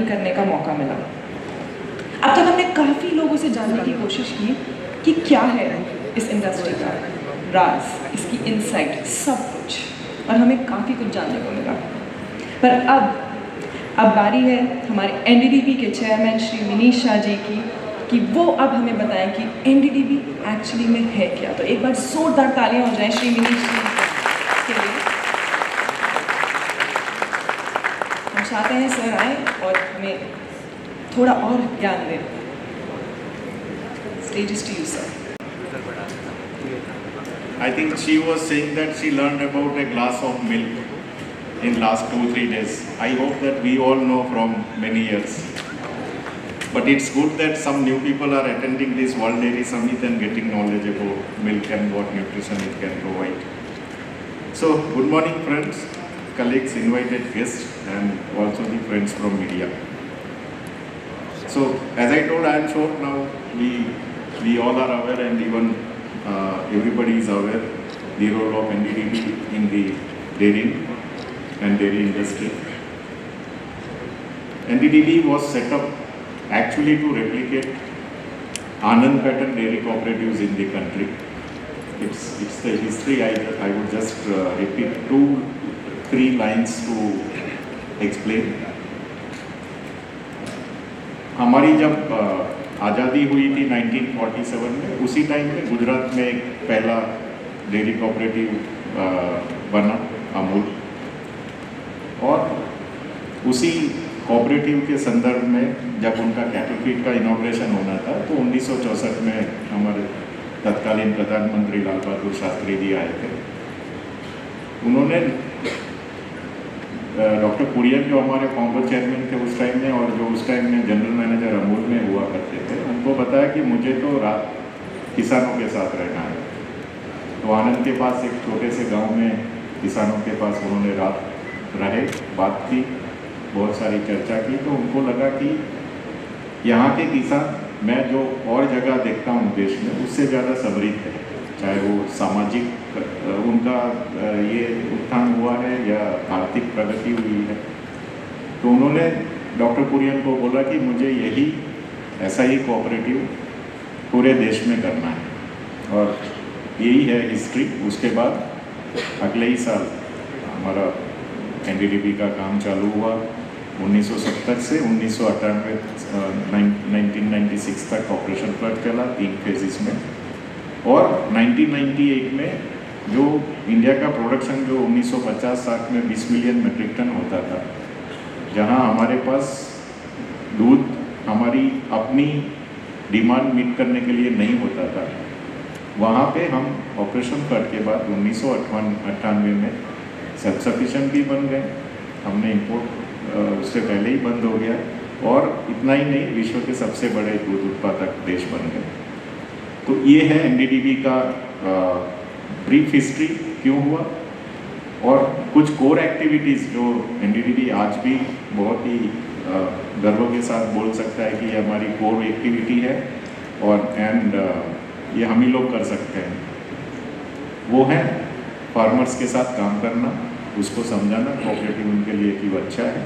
Journey करने का मौका मिला। अब तक हमने काफ़ी लोगों से जानने की कोशिश की कि क्या है इस इंडस्ट्री का राज, इसकी इनसाइट, सब कुछ, और हमें काफ़ी कुछ जानने को मिला। पर अब बारी है हमारे एनडीडीबी के चेयरमैन श्री मिनीश शाह जी की कि वो अब हमें बताएं कि एनडीडीबी एक्चुअली में है क्या। तो एक बार जोरदार तालियां हो जाएं श्री मिनीश जी के लिए। हम चाहते हैं सर आए और हमें थोड़ा और ज्ञान दें। Stage is to you, sir. I think she was saying that she learned about a glass of milk in last 2-3 days. I hope that we all know from many years. But it's good that some new people are attending this World Dairy Summit and getting knowledge about milk and what nutrition it can provide. So, good morning friends, colleagues, invited guests and also the friends from media. So, as I told, I am sure now we all are aware and even everybody is aware the role of NDDB in the dairy and dairy industry. NDDB was set up actually to replicate Anand pattern dairy cooperatives in the country. It's the history. I would just repeat 2-3 lines to explain. हमारी जब आज़ादी हुई थी 1947 में, उसी time पे गुजरात में एक पहला डेयरी कोऑपरेटिव बना अमूल, और उसी कोऑपरेटिव के संदर्भ में जब उनका कैटल फीड का इनॉग्रेशन होना था तो 1964 में हमारे तत्कालीन प्रधानमंत्री लाल बहादुर शास्त्री जी आए थे। उन्होंने डॉक्टर कुरियन जो हमारे फाउंडर चेयरमैन थे उस टाइम में और जो उस टाइम में जनरल मैनेजर अमूल में हुआ करते थे, उनको बताया कि मुझे तो रात किसानों के साथ रहना है। तो आनंद के पास एक छोटे से गांव में किसानों के पास उन्होंने रात रहे, बात की, बहुत सारी चर्चा की। तो उनको लगा कि यहाँ के किसान मैं जो और जगह देखता हूँ देश में उससे ज़्यादा समृद्ध है, चाहे वो सामाजिक उनका ये उत्थान हुआ है या आर्थिक प्रगति हुई है। तो उन्होंने डॉक्टर कुरियन को बोला कि मुझे यही ऐसा ही कोऑपरेटिव पूरे देश में करना है, और यही है हिस्ट्री। उसके बाद अगले ही साल हमारा एनडीडीबी का काम चालू हुआ। 1970 से 1996 तक ऑपरेशन फ्लड चला 3 फेजेस में, और 1998 में जो इंडिया का प्रोडक्शन जो 1950-60 में 20 मिलियन मेट्रिक टन होता था, जहां हमारे पास दूध हमारी अपनी डिमांड मीट करने के लिए नहीं होता था, वहां पे हम ऑपरेशन फ्लड के बाद 1998 में सेल्फ सफिशिएंट भी बन गए। हमने इंपोर्ट उससे पहले ही बंद हो गया, और इतना ही नहीं, विश्व के सबसे बड़े दूध उत्पादक देश बन गए। तो ये है एनडीडीबी का ब्रीफ हिस्ट्री, क्यों हुआ, और कुछ कोर एक्टिविटीज़ जो एनडीडीबी आज भी बहुत ही गर्व के साथ बोल सकता है कि ये हमारी कोर एक्टिविटी है, और ये हम ही लोग कर सकते हैं। वो है फार्मर्स के साथ काम करना, उसको समझाना कोऑपरेटिव उनके लिए कि वो अच्छा है,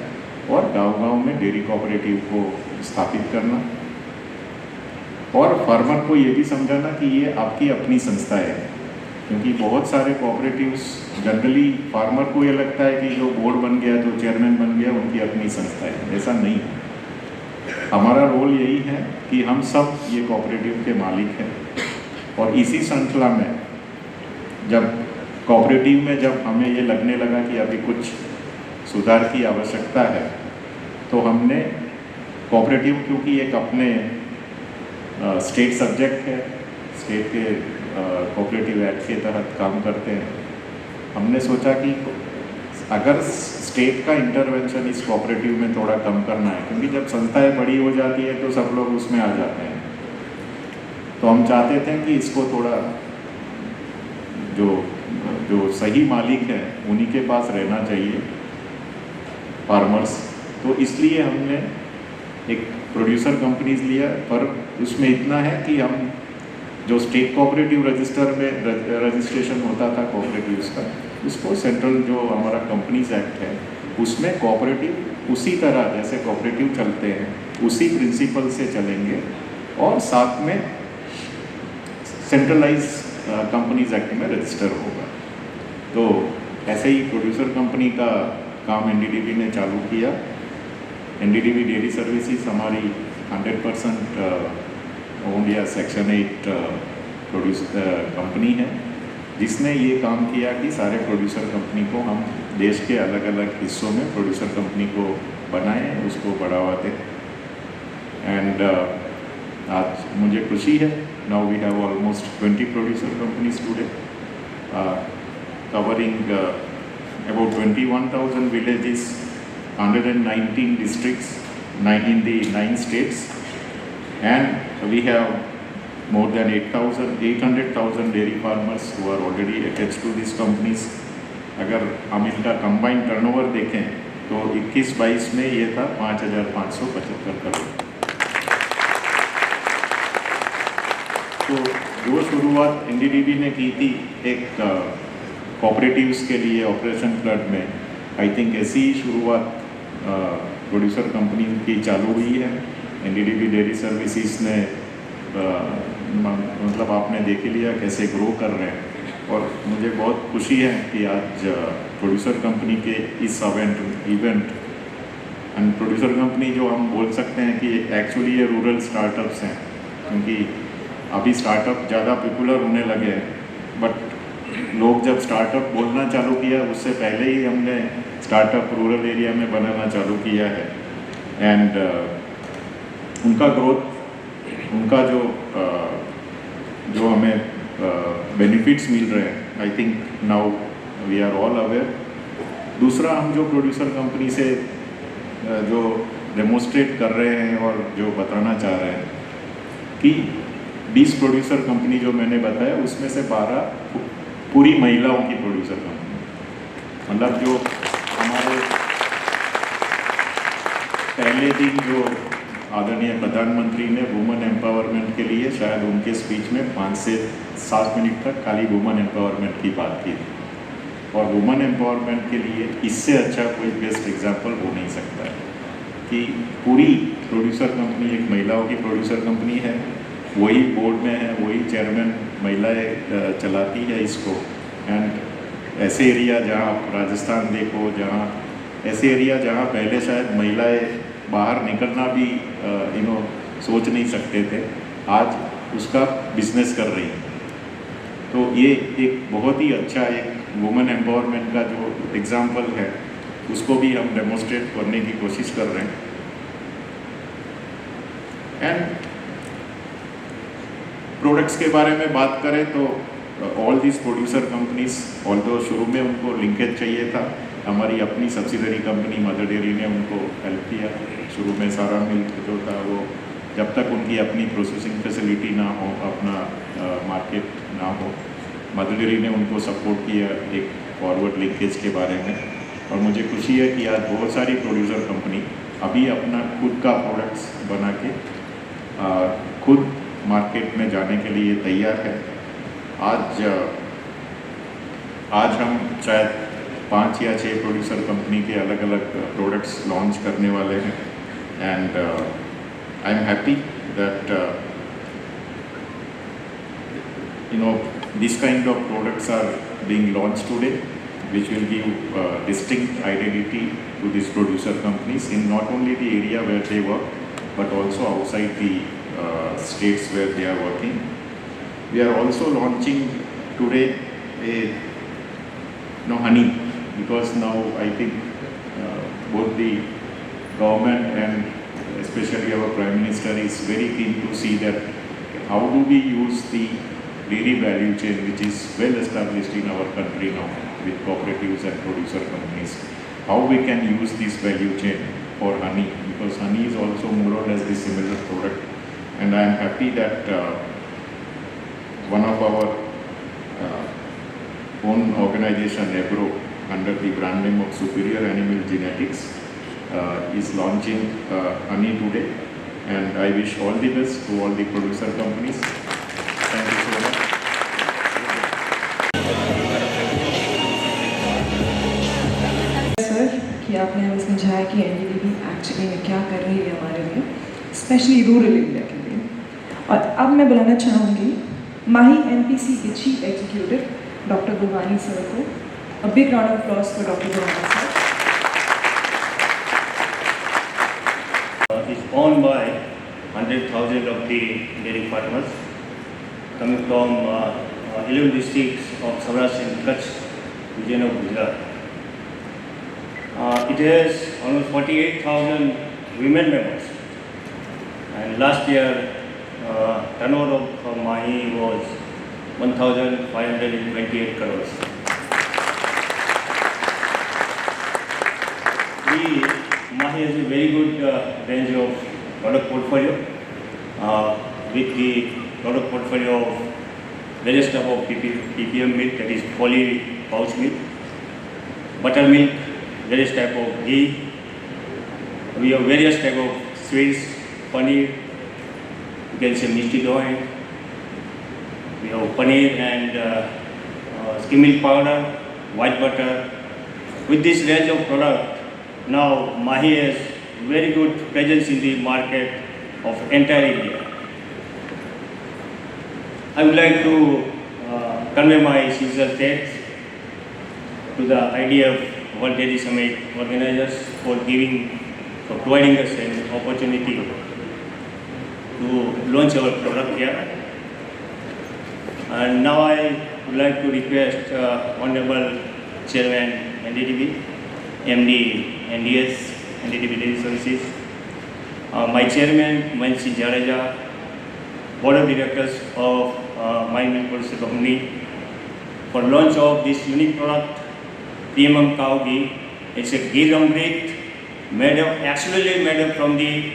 और गांव-गांव में डेयरी कोऑपरेटिव को स्थापित करना, और फार्मर को ये भी समझाना कि ये आपकी अपनी संस्था है। क्योंकि बहुत सारे कोऑपरेटिव्स जनरली फार्मर को ये लगता है कि जो बोर्ड बन गया, जो चेयरमैन बन गया, उनकी अपनी संस्था है। ऐसा नहीं है। हमारा रोल यही है कि हम सब ये कोऑपरेटिव के मालिक हैं, और इसी श्रृंखला में जब कोऑपरेटिव में जब हमें ये लगने लगा कि अभी कुछ सुधार की आवश्यकता है, तो हमने कोऑपरेटिव, क्योंकि एक अपने स्टेट सब्जेक्ट है, स्टेट के कोऑपरेटिव एक्ट के तहत काम करते हैं, हमने सोचा कि अगर स्टेट का इंटरवेंशन इस कोऑपरेटिव में थोड़ा कम करना है, क्योंकि जब संस्थाएं बड़ी हो जाती है तो सब लोग उसमें आ जाते हैं, तो हम चाहते थे कि इसको थोड़ा जो सही मालिक है उन्हीं के पास रहना चाहिए, फार्मर्स। तो इसलिए हमने एक प्रोड्यूसर कंपनीज लिया, पर उसमें इतना है कि हम जो स्टेट कोऑपरेटिव रजिस्टर में रजिस्ट्रेशन होता था कोऑपरेटिव्स का, उसको सेंट्रल जो हमारा कंपनीज एक्ट है उसमें कोऑपरेटिव उसी तरह जैसे कोऑपरेटिव चलते हैं उसी प्रिंसिपल से चलेंगे और साथ में सेंट्रलाइज कंपनीज एक्ट में रजिस्टर होगा। तो ऐसे ही प्रोड्यूसर कंपनी का काम एनडीडीबी ने चालू किया। एनडीडीबी डेयरी सर्विसेज हमारी 100% ओन्ड या सेक्शन 8 कंपनी है, जिसने ये काम किया कि सारे प्रोड्यूसर कंपनी को हम देश के अलग अलग हिस्सों में प्रोड्यूसर कंपनी को बनाएं, उसको बढ़ावा दें। एंड आज मुझे खुशी है, now we have almost 20 producer companies today covering about 21,000 villages, 119 districts, in the 9 states, and we have more than 800,000 dairy farmers who are already attached to these companies. अगर हम इनका कंबाइंड टर्नओवर देखें तो 21-22 में ये था 5,575 करोड़। तो जो शुरुआत एनडीडीबी ने की थी एक कोऑपरेटिव्स के लिए ऑपरेशन फ्लड में, आई थिंक ऐसी ही शुरुआत प्रोड्यूसर कंपनी की चालू हुई है। एनडीडीबी डेयरी सर्विसेज ने मतलब आपने देख ही लिया कैसे ग्रो कर रहे हैं, और मुझे बहुत खुशी है कि आज प्रोड्यूसर कंपनी के इस इवेंट एंड प्रोड्यूसर कंपनी जो हम बोल सकते हैं कि एक्चुअली ये रूरल स्टार्टअप्स हैं, क्योंकि अभी स्टार्टअप ज़्यादा पॉपुलर होने लगे हैं, बट लोग जब स्टार्टअप बोलना चालू किया उससे पहले ही हमने स्टार्टअप रूरल एरिया में बनाना चालू किया है। एंड उनका ग्रोथ, उनका जो हमें बेनिफिट्स मिल रहे हैं, I think now we are all aware. दूसरा, हम जो प्रोड्यूसर कंपनी से जो डेमोस्ट्रेट कर रहे हैं और जो बताना चाह रहे हैं कि 20 प्रोड्यूसर कंपनी जो मैंने बताया उसमें से 12 पूरी महिलाओं की प्रोड्यूसर कंपनी, मतलब जो हमारे पहले दिन जो आदरणीय प्रधानमंत्री ने वुमेन एम्पावरमेंट के लिए शायद उनके स्पीच में 5 से 7 मिनट तक खाली वुमेन एम्पावरमेंट की बात की थी, और वुमेन एम्पावरमेंट के लिए इससे अच्छा कोई बेस्ट एग्जाम्पल हो नहीं सकता है कि पूरी प्रोड्यूसर कंपनी एक महिलाओं की प्रोड्यूसर कंपनी है, वही बोर्ड में है, वही चेयरमैन महिलाएं चलाती है इसको। एंड ऐसे एरिया जहाँ राजस्थान देखो, जहाँ ऐसे एरिया जहाँ पहले शायद महिलाएं बाहर निकलना भी सोच नहीं सकते थे, आज उसका बिजनेस कर रही हैं। तो ये एक बहुत ही अच्छा एक वुमेन एम्पावरमेंट का जो एग्जाम्पल है उसको भी हम डेमोस्ट्रेट करने की कोशिश कर रहे हैं। एंड प्रोडक्ट्स के बारे में बात करें तो all this producer companies, although शुरू में उनको लिंकेज चाहिए था, हमारी अपनी सब्सिडरी कंपनी मदर डेयरी ने उनको हेल्प किया। शुरू में सारा मिल्क जो था वो जब तक उनकी अपनी प्रोसेसिंग फैसिलिटी ना हो, अपना मार्केट ना हो, मदर डेयरी ने उनको सपोर्ट किया एक फॉरवर्ड लिंकेज के बारे में। और मुझे खुशी है कि आज बहुत सारी प्रोड्यूसर कंपनी अभी अपना खुद का प्रोडक्ट्स बना के खुद मार्केट में जाने के लिए तैयार है। आज हम शायद 5 या 6 प्रोड्यूसर कंपनी के अलग अलग प्रोडक्ट्स लॉन्च करने वाले हैं। And I am happy that this kind of products are being launch today, which will give distinct identity to these producer companies in not only the area where they work but also outside the states where they are working. We are also launching today honey, because now I think both the government and especially our Prime Minister is very keen to see that how do we use the dairy value chain which is well established in our country now with cooperatives and producer companies, how we can use this value chain for honey, because honey is also more or less the similar product. And I am happy that one of our own organization, Ebro, under the brand name of Superior Animal Genetics, is launching honey today. And I wish all the best to all the producer companies. Thank you so much. Sir कि आपने हमें समझाया कि NDTV actually में क्या कर रही है हमारे लिए, स्पेशली रूरल इंडिया के लिए। और अब मैं बुलाना चाहूँगी माही एमपीसी के chief executive doctor Gurbani sir को। A big round of applause for doctor Gurbani sir. Is owned by 100,000 of the dairy farmers coming from 11 districts of Saurashtra and Kutch region of Gujarat. It has almost 48,000 women members, and last year turnover of Mahi was 1,528 crores. Mahi has a very good range of product portfolio with the product portfolio of various type of PPM milk, that is poly pouch milk, buttermilk, various type of ghee. We have various type of sweets, paneer, you can say mishti doi. We have paneer and skim milk powder, white butter. With this range of product, now Mahi has very good presence in the market of entire India. I would like to convey my sincere thanks to the IDF World Dairy Summit organizers for providing us an opportunity to launch our product here. And now I would like to request Honorable Chairman NDTV, MD NDS, NDTV Dairy Services, my Chairman Mansi Jadeja, Board of Directors of my milk producer company for launch of this unique product, premium cow ghee. It's a ghee Amrit absolutely made up from the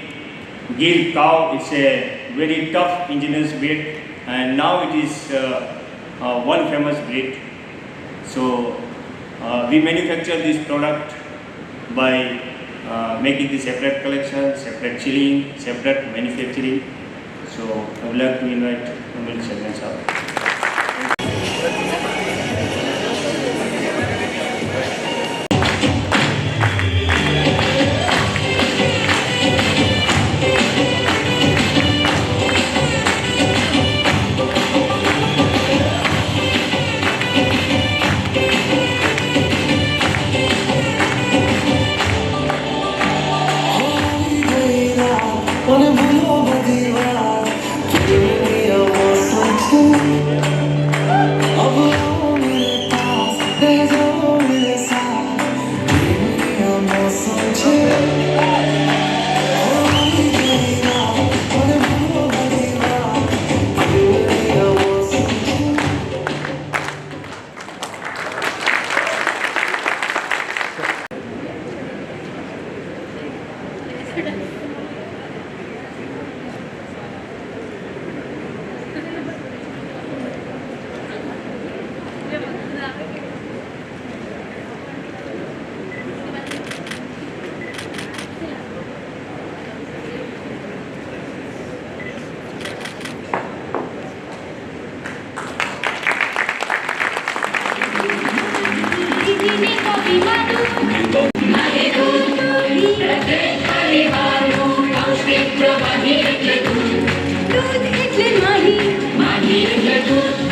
ghee cow. It's a very tough indigenous breed, and now it is one famous breed. So we manufacture this product by making the separate collection, separate chilling, separate manufacturing. So I would like to invite Honorable Chairman Sahab.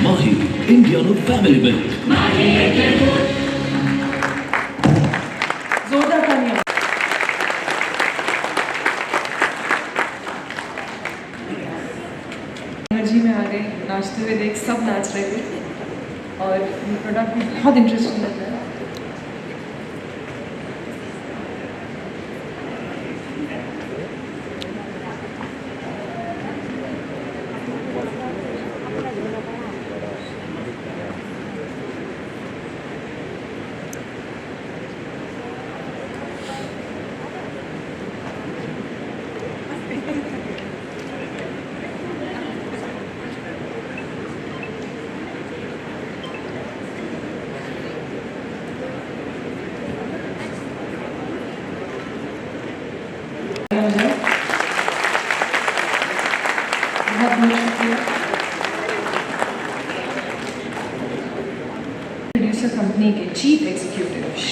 Mahi, Indian family milk. जोरदार तालियां। Energy में आ गए, नाचते हुए देख सब नाच रहे थे और ये प्रोडक्ट भी बहुत इंटरेस्टिंग लग रहा है।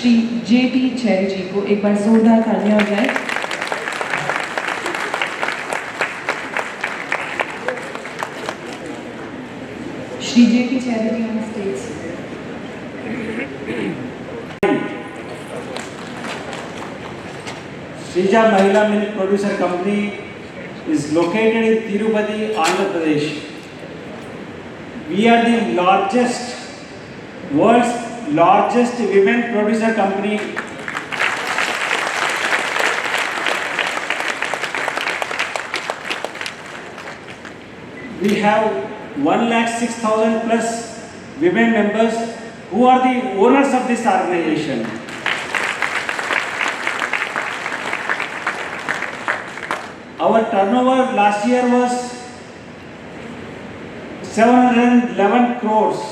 श्री JT चैरी जी को एक बार जोरदार तालियां हो जाए। Shri JT Cherry ji on stage. Srija Mahila Milk Producer Company is located in Tirupati, Andhra Pradesh. We are the world's largest women producer company. We have 106,000 plus women members who are the owners of this organization. Our turnover last year was 711 crores.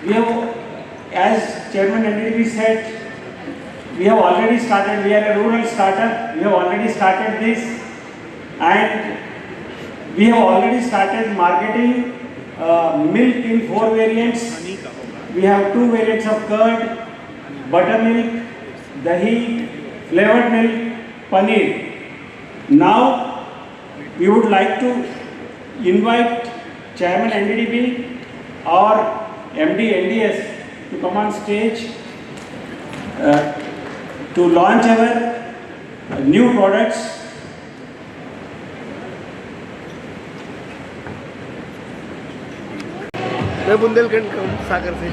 We have, as Chairman NDDB said, we have already started. We are a rural startup. We have already started this, and we have already started marketing milk in 4 variants. We have 2 variants of curd, buttermilk, dahi, flavored milk, paneer. Now we would like to invite Chairman NDDB or MD NDS to come on stage to launch our new products. मैं बुंदेलखंड का हूँ, सागर से।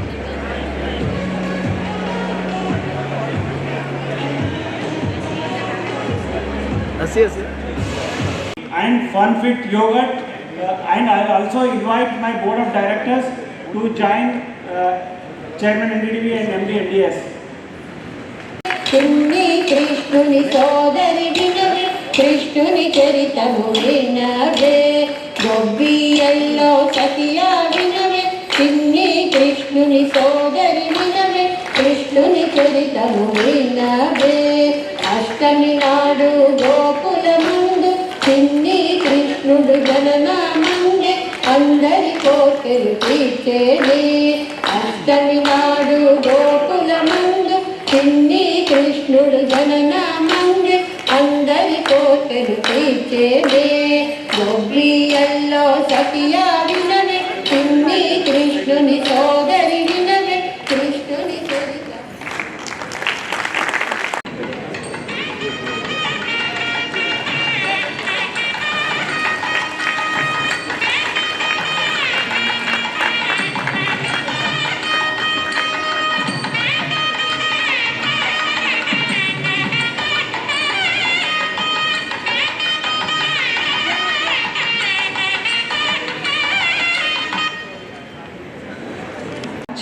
हंसी हंसी। And Funfit yogurt, and I also invite my board of directors to join Chairman NDDB and MD NDS. చిన్ని కృష్ణుని సోదరి వినవే కృష్ణుని చరితము వినవే గొబ్బియల్లో సతియా వినవే చిన్ని కృష్ణుని సోదరి వినవే కృష్ణుని చరితము వినవే అష్టమి నాడు గోకుల ముందు చిన్ని కృష్ణుడు జననామందే అందరి కోర్కెలు తీర్చేది అష్టమి నాడు గోకుల ముందు చిన్ని కృష్ణుడు జననామందే అందరి కోర్కెలు తీర్చేది గొబ్బియల్లో సతియా వినవే చిన్ని కృష్ణుని సోదరి వినవే కృష్ణుని చరిత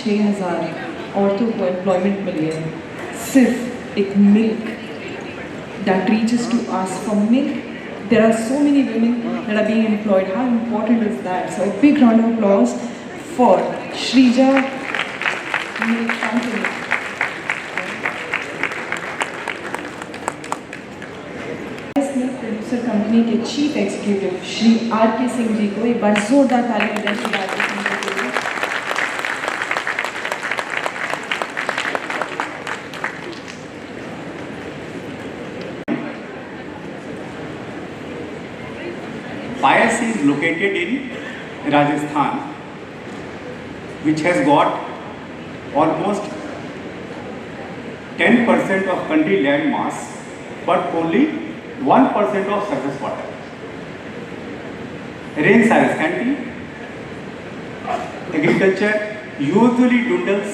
छः 6,000 औरतों को एम्प्लॉयमेंट मिली है सिर्फ एक milk that reaches to us for milk. There are so many women that are being employed. How important is that? So a big round of applause for Shrija Milk Company. Milk producer company के chief executive Shri RK Singh ji को एक बार जोरदार तालियां दें Shri RK Singh जी के लिए। Payas is located in Rajasthan, which has got almost 10% of country land mass, but only 1% of surface water. Rains are scanty. Agriculture usually dwindles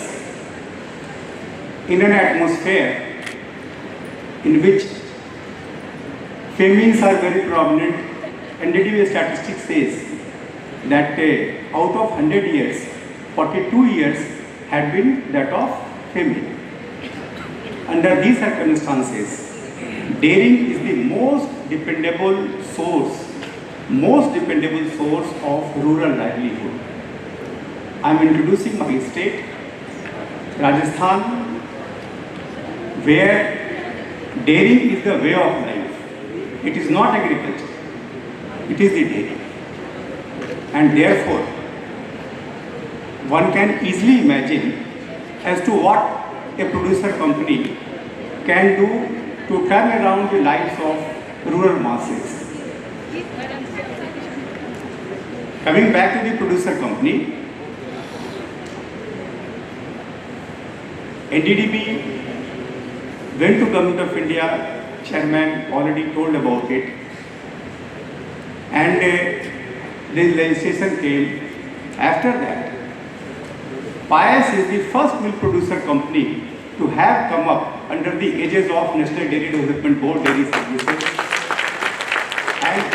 in an atmosphere in which famines are very prominent. NDDB statistics says that out of 100 years, 42 years had been that of famine. Under these circumstances, dairying is the most dependable source of rural livelihood. I am introducing my state, Rajasthan, where dairying is the way of life. It is not agriculture. It is the dairy, and therefore one can easily imagine as to what a producer company can do to turn around the lives of rural masses. Coming back to the producer company, NDDB went to Government of India, Chairman already told about it, and this legislation came. After that, Pius is the first milk producer company to have come up under the aegis of National Dairy Development Board Dairy Services, and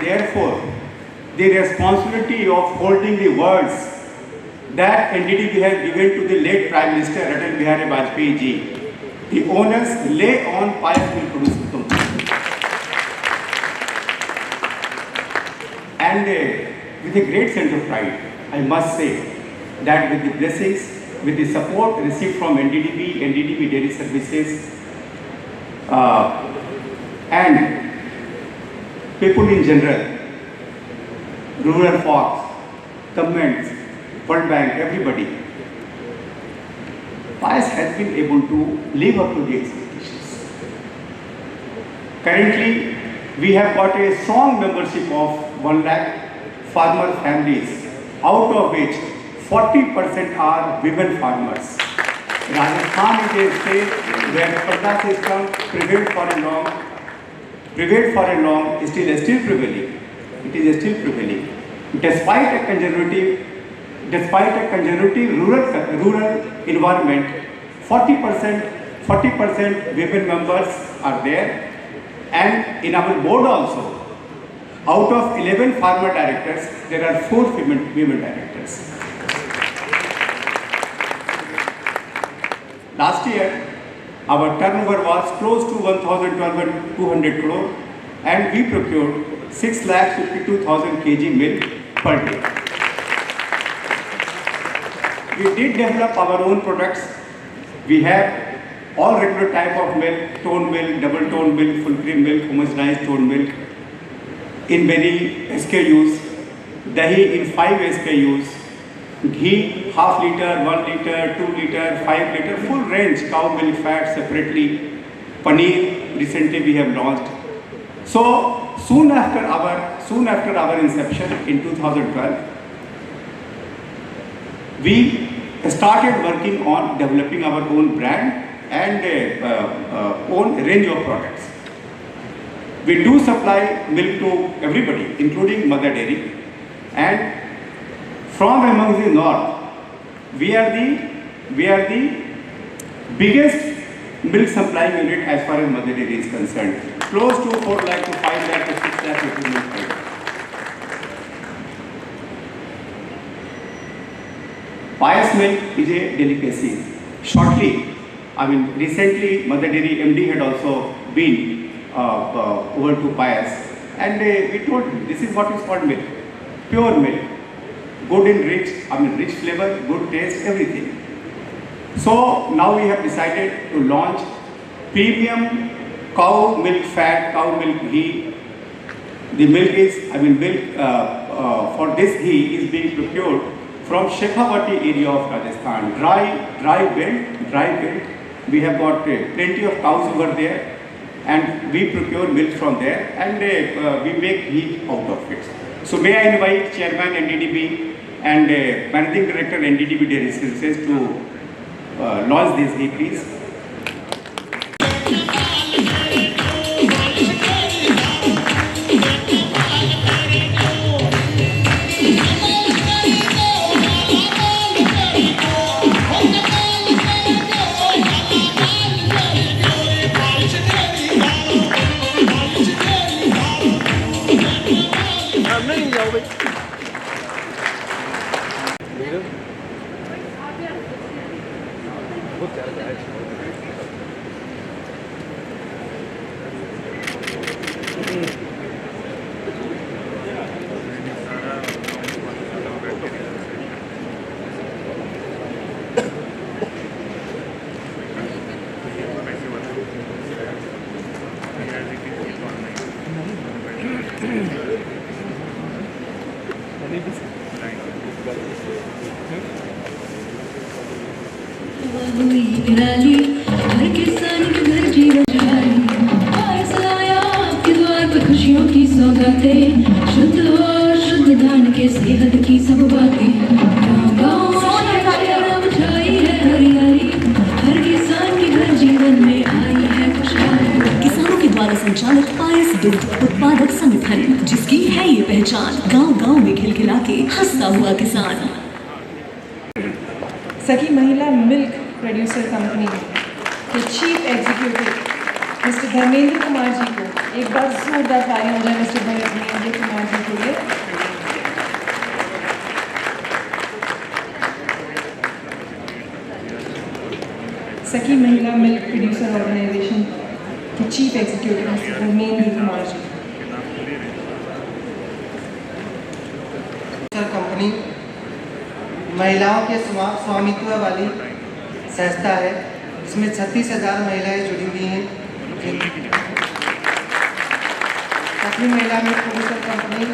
therefore the responsibility of holding the words that NDDB has given to the late Prime Minister Atal Bihari Vajpayee ji, the onus lay on Pius Milk Producer Company. And with a great sense of pride, I must say that with the blessings, with the support received from NDDB Dairy Services, and people in general, rural folks, governments, World Bank, everybody, Pius has been able to live up to the expectations. Currently, we have got a strong membership of 1 lakh farmer families, out of which 40% are women farmers. Rajasthan is a state where Parda system prevailed for a long, still prevailing. It is still prevailing. Despite a conservative rural environment, 40% women members are there, and in our board also, out of 11 farmer directors, there are 4 women directors. Last year, our turnover was close to 1,200 crore, and we procured 6,52,000 kg milk per day. We did develop our own products. We have all regular type of milk, toned milk, double toned milk, full cream milk, homogenized toned milk in many SKUs, dahi in 5 SKUs, ghee half liter, 1 liter, 2 liter, 5 liter, full range, cow milk fat separately, paneer recently we have launched. So soon after our inception in 2012, we started working on developing our own brand and own range of products. We do supply milk to everybody, including Mother Dairy, and from among the north, we are the biggest milk supplying unit as far as Mother Dairy is concerned. Close to 4 lakh to 5 lakh to 6 lakh liters milk per day. Pius milk is a delicacy. Shortly, recently Mother Dairy MD had also been over to Pius, and we told him this is what is called milk, pure milk, good in rich flavor, good taste, everything. So now we have decided to launch premium cow milk fat, cow milk ghee. The milk is, for this ghee is being procured from Shekhawati area of Rajasthan, dry built. We have got plenty of cows over there, and we procure milk from there, and we make ghee out of it. So may I invite Chairman NDDB and Managing Director NDDB Dairy Services to launch this ghee, please. नहीं जाओ भाई बहुत ज़्यादा है हुई निराली, हर किसान के घर जीवन खुशहाली। पार्सल आया आपके द्वार पर खुशियों की सौगातें, शुद्ध और शुद्ध धान के सेहत की सब बातें। गाँव-गाँव शहर छाई है हरियाली, हर किसान के घर जीवन में आई है खुशहाली। किसानों के द्वारा संचालित पायस दुग्ध उत्पादक संगठन, जिसकी है ये पहचान, गांव-गांव में खिलखिला के हंसता हुआ किसान। Sakhi Mahila milk producer company के chief executive mister Dharmendra Kumar ji को एक बार जोरदार तालियां हो जाए मिस्टर धर्मेंद्र कुमार जी के लिए। Sakhi Mahila milk producer organisation के chief executive mister Dharmendra Kumar ji. Company महिलाओं के स्वामित्व वाली संस्था है। इसमें 36,000 महिलाएं जुड़ी हुई हैं। Sakhi Mahila milk producer company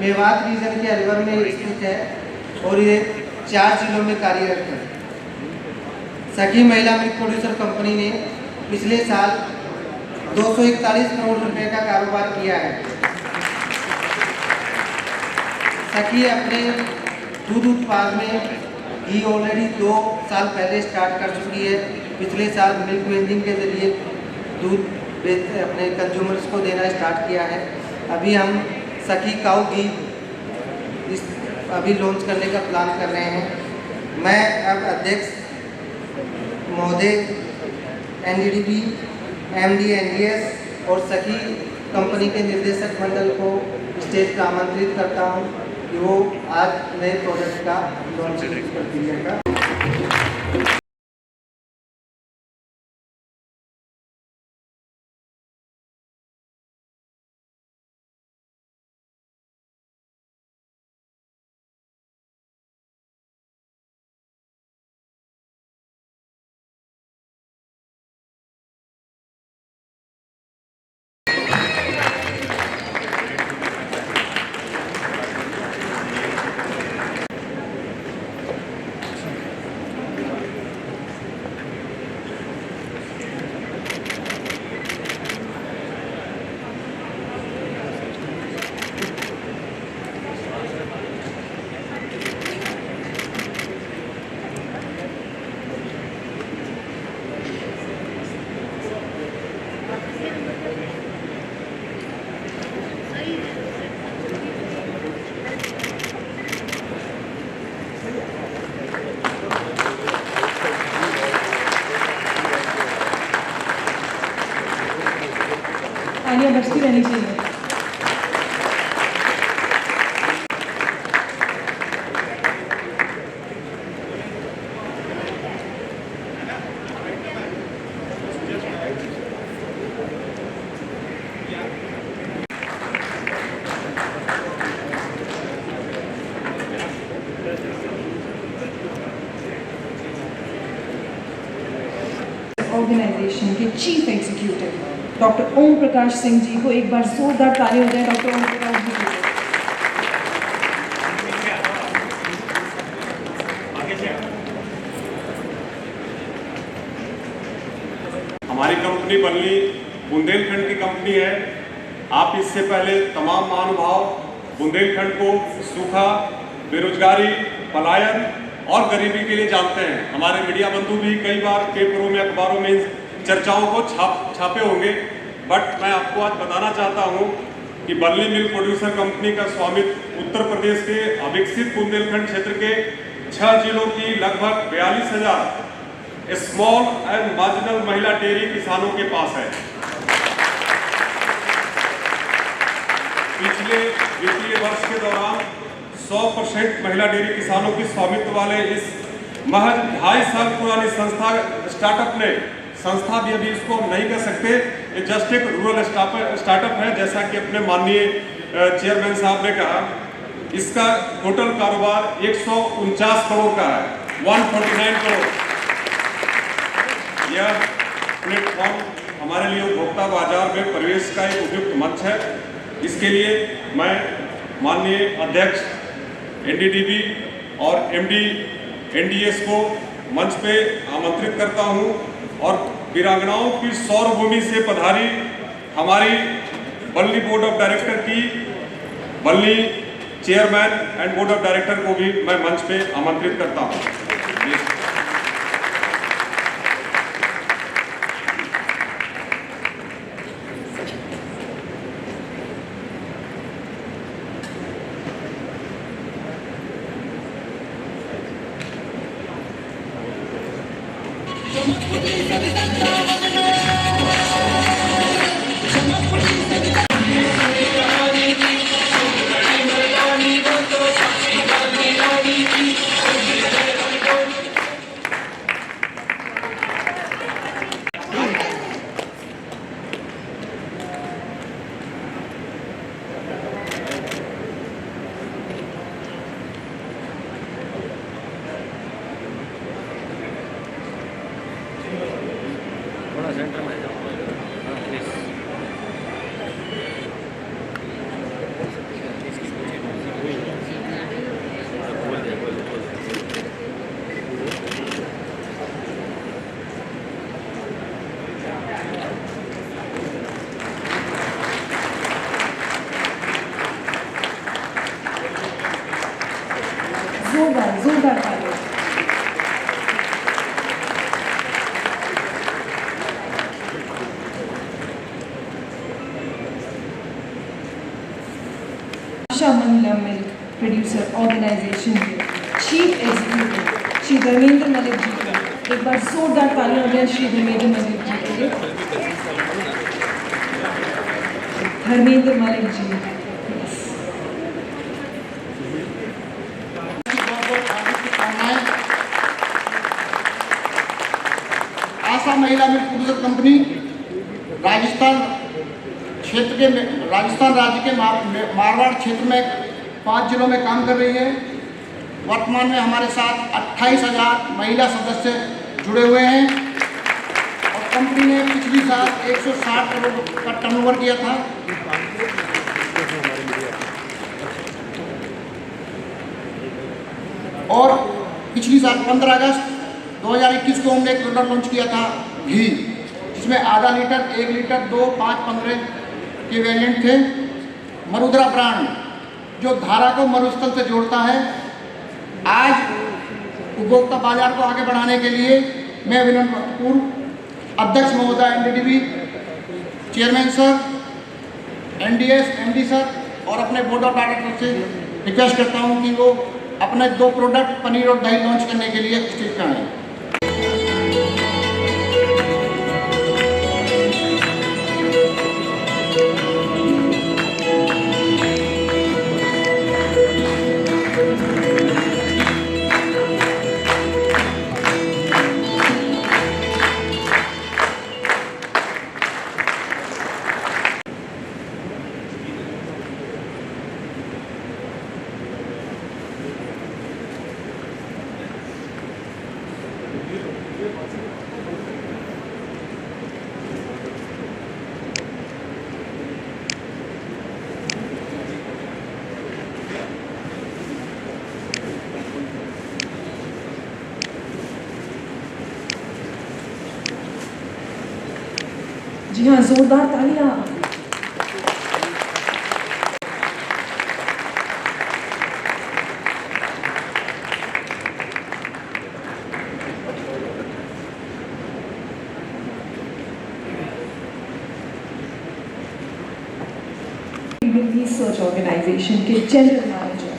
Mewat region के अलवर में स्थित है और ये 4 जिलों में कार्यरत है। सखी महिला मिल्क प्रोड्यूसर कंपनी ने पिछले साल 241 करोड़ रुपए का कारोबार किया है। सखी अपने दूध उत्पाद में घी ऑलरेडी 2 साल पहले स्टार्ट कर चुकी है। पिछले साल मिल्क वेंडिंग के जरिए दूध अपने कंज्यूमर्स को देना स्टार्ट किया है। अभी हम सखी काऊ घी अभी लॉन्च करने का प्लान कर रहे हैं। मैं अब अध्यक्ष महोदय एनडीडीबी, एमडी, एनडीएस और सखी कंपनी के निर्देशक मंडल को स्टेज पर आमंत्रित करता हूं कि वो आज नए प्रोडक्ट का लॉन्चिंग प्रक्रिया का तालियां बजती रहनी चाहिए। ऑर्गेनाइजेशन के chief executive doctor Om Prakash Singh ji को एक बार जोरदार ताली हो जाए। डॉक्टर ओम प्रकाश जी हमारी कंपनी बल्ली बुंदेलखंड की कंपनी है। आप इससे पहले तमाम महानुभाव बुंदेलखंड को सूखा, बेरोजगारी, पलायन और गरीबी के लिए जानते हैं। हमारे मीडिया बंधु भी कई बार पेपरों में, अखबारों में चर्चाओं को छापे होंगे, बट मैं आपको आज बताना चाहता हूं कि बल्ली मिल्क प्रोड्यूसर कंपनी का स्वामित्व उत्तर प्रदेश के अविकसित बुंदेलखंड क्षेत्र के 6 जिलों की लगभग 42,000 स्मॉल एंड मार्जिनल महिला डेयरी किसानों के पास है। पिछले वित्तीय वर्ष के दौरान 100% महिला डेयरी किसानों की स्वामित्व वाले इस महज 2.5 साल पुरानी संस्था भी अभी इसको हम नहीं कह सकते, ये जस्ट एक रूरल स्टार्टअप है। जैसा कि अपने माननीय चेयरमैन साहब ने कहा, इसका टोटल कारोबार 149 करोड़ का है, 149 करोड़। यह प्लेटफॉर्म हमारे लिए उपभोक्ता बाजार में प्रवेश का एक उपयुक्त मंच है। इसके लिए मैं माननीय अध्यक्ष एनडीडीबी और एमडी एनडीएस को मंच पे आमंत्रित करता हूं और वीरांगनाओं की सौरभूमि से पधारी हमारी बल्ली बोर्ड ऑफ डायरेक्टर की बल्ली chairman and board of director को भी मैं मंच पे आमंत्रित करता हूं। थोड़ा सेंटर में जाओ प्लीज। जोरदार तालियां। आशा महिला मिल्क प्रोड्यूसर ऑर्गेनाइजेशन के चीफ एग्जीक्यूटिव श्री धर्मेंद्र मलिक जी को एक बार जोरदार तालियां हो जाए श्री धर्मेंद्र मलिक जी के लिए। धर्मेंद्र मलिक जी आशा महिला मिल्क प्रोड्यूसर कंपनी राजस्थान क्षेत्र के राजस्थान राज्य के मारवाड़ क्षेत्र में 5 जिलों में काम कर रही है। वर्तमान में हमारे साथ 28,000 महिला सदस्य जुड़े हुए हैं और कंपनी ने पिछली साल 160 करोड़ का टर्नओवर किया था। और पिछली साल 15 अगस्त 2021 को हमने एक प्रोडक्ट लॉन्च किया था घी, जिसमें आधा लीटर, 1 लीटर, 2, 5, 15 के वेरिएंट थे। मरुद्रा ब्रांड जो धारा को मरुस्थल से जोड़ता है। आज उपभोक्ता बाजार को आगे बढ़ाने के लिए मैं पूर्व अध्यक्ष महोदय NDDB chairman sir, NDS MD sir और अपने बोर्ड ऑफ डायरेक्टर से रिक्वेस्ट करता हूं कि वो अपने 2 प्रोडक्ट पनीर और दही लॉन्च करने के लिए स्टेज पर आए। जी हाँ, जोरदार तालियां। रिसर्च ऑर्गेनाइजेशन के general manager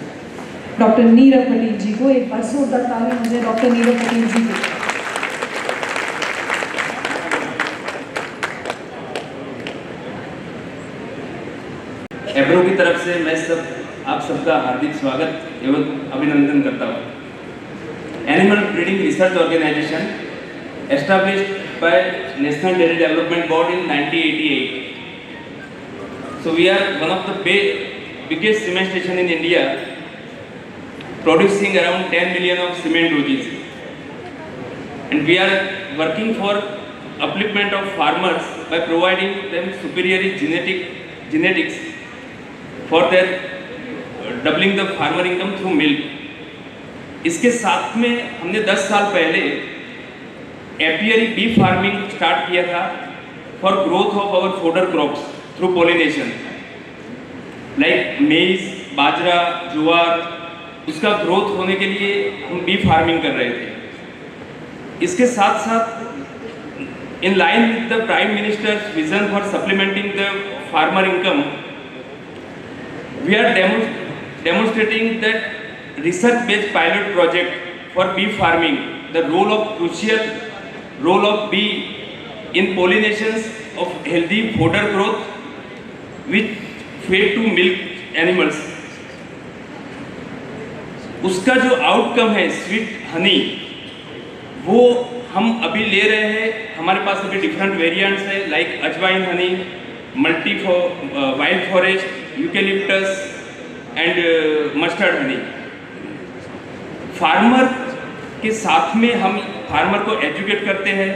doctor Nirav Patel ji को एक बार जोरदार तालियां हो जाए डॉक्टर नीरव पटेल जी को। एब्रो की तरफ से मैं आप सबका हार्दिक स्वागत एवं अभिनंदन करता हूँ। Animal breeding research organisation established by national dairy development board in 1988. So we are one of the biggest cement station in India, producing around 10 million of cement doses. And we are working for upliftment of farmers by providing them superior genetics for their doubling the farmer income through milk. इसके साथ में हमने 10 साल पहले apiary bee farming start किया था for growth of our fodder crops through pollination, like maize, bajra, ज्वार, उसका growth होने के लिए हम बी फार्मिंग कर रहे थे। इसके साथ साथ in line with the prime minister's vision for supplementing the farmer income, we are demonstrating that research-based pilot project for bee farming, the crucial role of bee in pollinations of healthy fodder growth, which feed to milk animals. उसका जो outcome है sweet Honey, वो हम अभी ले रहे हैं। हमारे पास अभी डिफरेंट वेरिएंट्स है, like ajwain honey, multi wild forest, eucalyptus and mustard honey. Farmer के साथ में हम फार्मर को एजुकेट करते हैं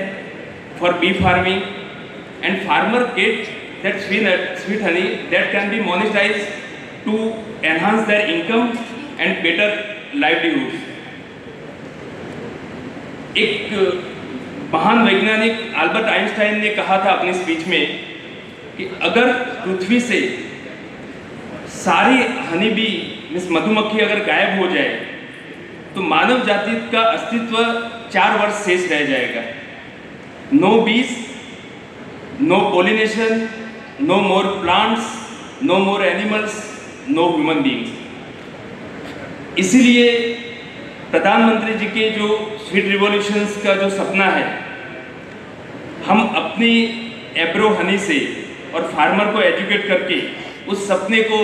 for bee farming, and farmer get that sweet honey that can be monetize to enhance their income and better livelihood. एक महान वैज्ञानिक अल्बर्ट आइंस्टाइन ने कहा था अपनी स्पीच में कि अगर पृथ्वी से सारी हनी बी मीन्स मधुमक्खी अगर गायब हो जाए तो मानव जाति का अस्तित्व 4 वर्ष शेष रह जाएगा। नो बीज, नो पॉलिनेशन, नो मोर प्लांट्स, नो मोर एनिमल्स, नो ह्यूमन बीइंग्स। इसीलिए प्रधानमंत्री जी के जो स्वीट रिवॉल्यूशंस का जो सपना है, हम अपनी एब्रो हनी से और फार्मर को एजुकेट करके उस सपने को,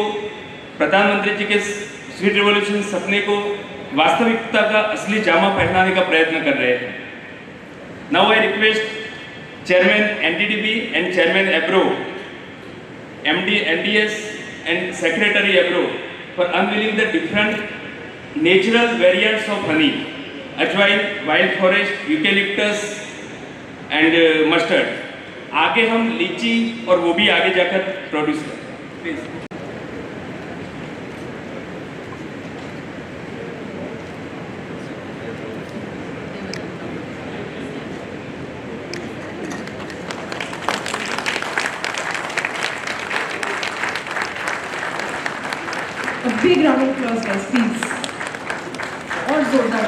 प्रधानमंत्री जी के स्वीट रिवॉल्यूशन सपने को वास्तविकता का असली जामा पहनाने का प्रयत्न कर रहे हैं। Now I request chairman NDDB and chairman ABRO, MD NDS and secretary ABRO for unveiling the different natural variants of honey, ajwain, wild forest, eucalyptus and mustard. आगे हम लीची और वो भी आगे जाकर प्रोड्यूस करें। Please. A big round of applause, guys, please. और जोरदार